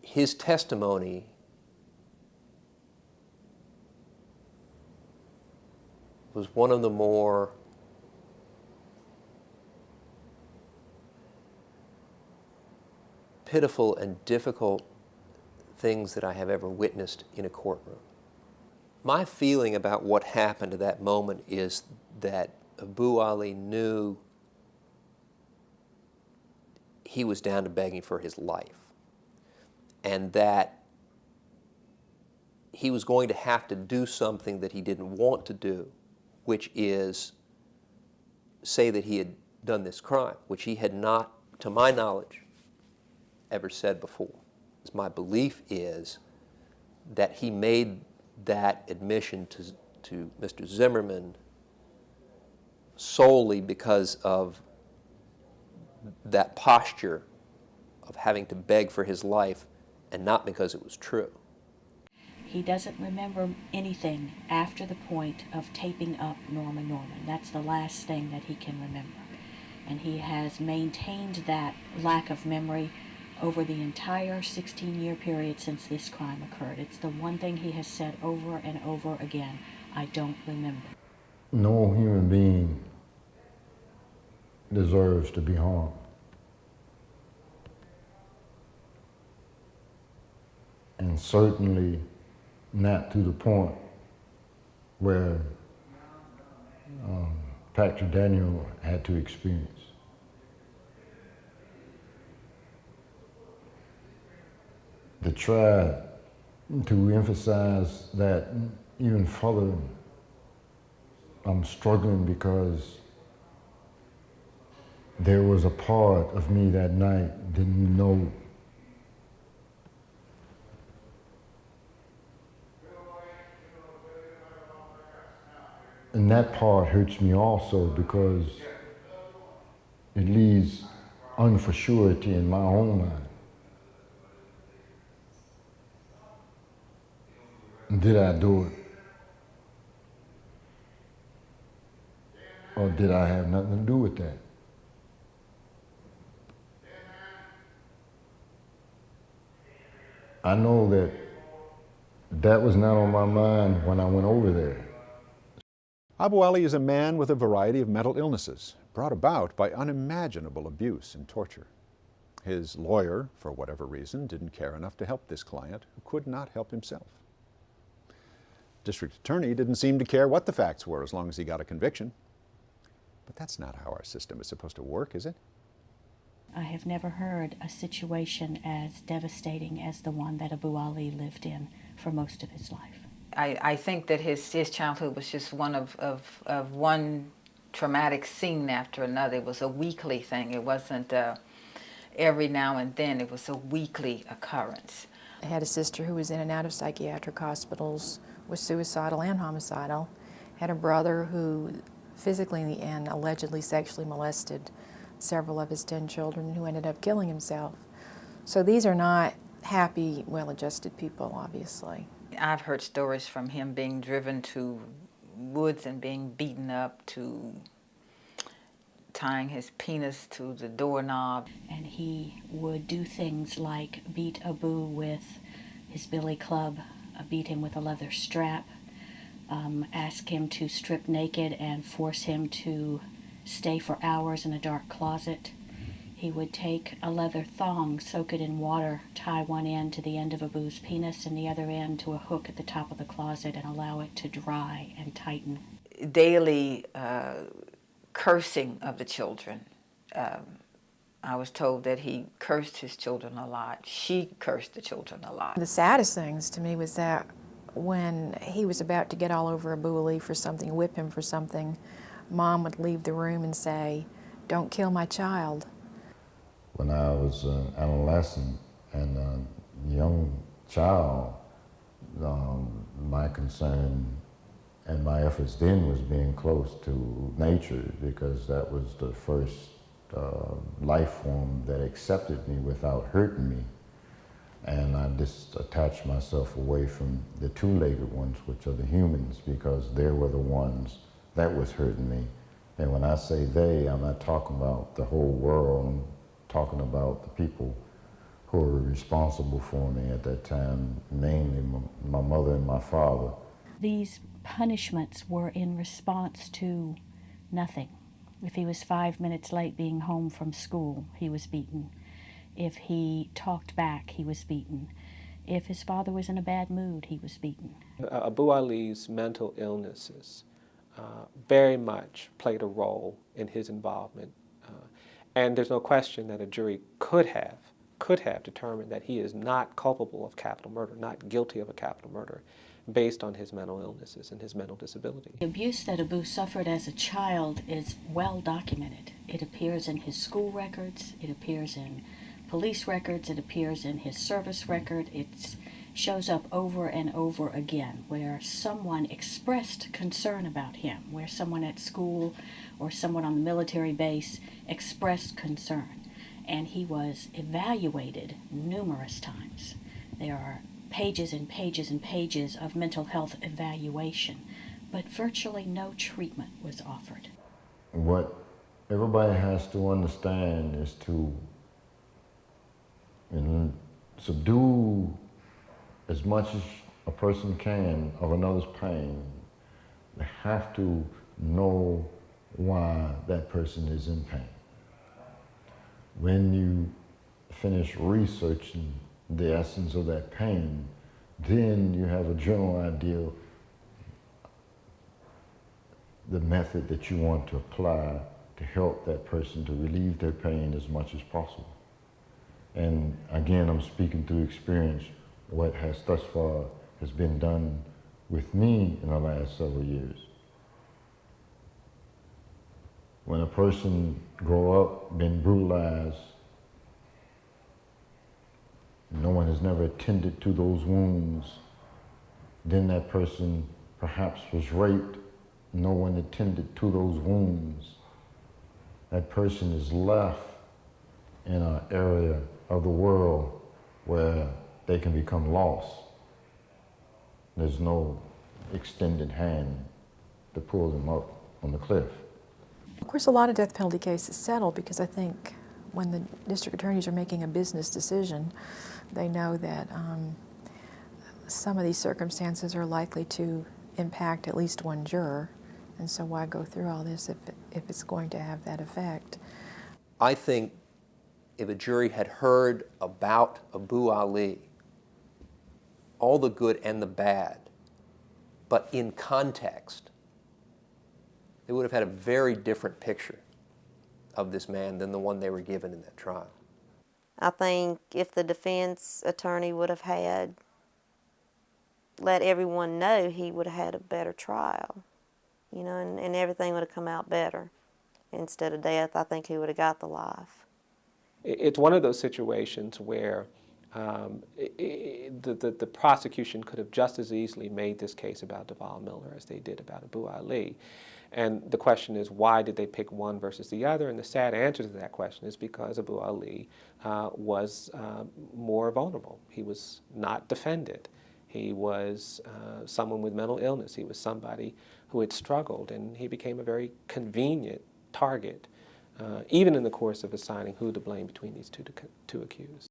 his testimony was one of the more pitiful and difficult things that I have ever witnessed in a courtroom. My feeling about what happened at that moment is that Abu Ali knew he was down to begging for his life, and that he was going to have to do something that he didn't want to do, which is say that he had done this crime, which he had not, to my knowledge, ever said before. My belief is that he made that admission to Mr. Zimmerman solely because of that posture of having to beg for his life, and not because it was true. He doesn't remember anything after the point of taping up Norma Norman. That's the last thing that he can remember. And he has maintained that lack of memory over the entire 16-year period since this crime occurred. It's the one thing he has said over and over again: I don't remember. No human being deserves to be harmed. And certainly not to the point where Patrick Daniel had to experience. To try to emphasize that even further, I'm struggling because there was a part of me that night didn't know. And that part hurts me also because it leaves unforsurety in my own mind. Did I do it? Or did I have nothing to do with that? I know that that was not on my mind when I went over there. Abu Ali is a man with a variety of mental illnesses brought about by unimaginable abuse and torture. His lawyer, for whatever reason, didn't care enough to help this client who could not help himself. District Attorney didn't seem to care what the facts were as long as he got a conviction. But that's not how our system is supposed to work, is it? I have never heard a situation as devastating as the one that Abu Ali lived in for most of his life. I think that his childhood was just one of one traumatic scene after another. It was a weekly thing. It wasn't every now and then. It was a weekly occurrence. I had a sister who was in and out of psychiatric hospitals, was suicidal and homicidal. Had a brother who physically and allegedly sexually molested several of his 10 children, who ended up killing himself. So these are not happy, well-adjusted people, obviously. I've heard stories from him being driven to woods and being beaten up, to tying his penis to the doorknob. And he would do things like beat Abu with his billy club, beat him with a leather strap, ask him to strip naked and force him to stay for hours in a dark closet. He would take a leather thong, soak it in water, tie one end to the end of Abu's penis and the other end to a hook at the top of the closet and allow it to dry and tighten. Daily cursing of the children. I was told that he cursed his children a lot. She cursed the children a lot. The saddest things to me was that when he was about to get all over Abu Ali for something, whip him for something, Mom would leave the room and say, "Don't kill my child." When I was an adolescent and a young child, my concern and my efforts then was being close to nature, because that was the first life form that accepted me without hurting me. And I just attached myself away from the two-legged ones, which are the humans, because they were the ones that was hurting me. And when I say they, I'm not talking about the whole world. I'm talking about the people who who were responsible for me at that time, mainly my mother and my father. These punishments were in response to nothing. If he was 5 minutes late being home from school, he was beaten. If he talked back, he was beaten. If his father was in a bad mood, he was beaten. Abu Ali's mental illnesses very much played a role in his involvement. And there's no question that a jury could have determined that he is not culpable of capital murder, not guilty of a capital murder, based on his mental illnesses and his mental disability. The abuse that Abu suffered as a child is well documented. It appears in his school records, it appears in police records, it appears in his service record. It shows up over and over again where someone expressed concern about him, where someone at school or someone on the military base expressed concern. And he was evaluated numerous times. There are pages and pages and pages of mental health evaluation, but virtually no treatment was offered. What everybody has to understand is to subdue as much as a person can of another's pain. They have to know why that person is in pain. When you finish researching the essence of that pain, then you have a general idea of the method that you want to apply to help that person to relieve their pain as much as possible. And again, I'm speaking through experience. What has thus far has been done with me in the last several years. When a person grow up, been brutalized, no one has never attended to those wounds, then that person perhaps was raped, no one attended to those wounds. That person is left in an area of the world where they can become lost. There's no extended hand to pull them up on the cliff. Of course, a lot of death penalty cases settle because I think when the district attorneys are making a business decision, they know that some of these circumstances are likely to impact at least one juror, and so why go through all this if it's going to have that effect? I think if a jury had heard about Abu Ali, all the good and the bad, but in context, they would have had a very different picture of this man than the one they were given in that trial. I think if the defense attorney would have had let everyone know, he would have had a better trial, you know, and everything would have come out better. Instead of death, I think he would have got the life. It's one of those situations where the prosecution could have just as easily made this case about Deval Miller as they did about Abu Ali. And the question is, why did they pick one versus the other? And the sad answer to that question is because Abu Ali was more vulnerable. He was not defended. He was someone with mental illness. He was somebody who had struggled, and he became a very convenient target, even in the course of assigning who to blame between these two accused.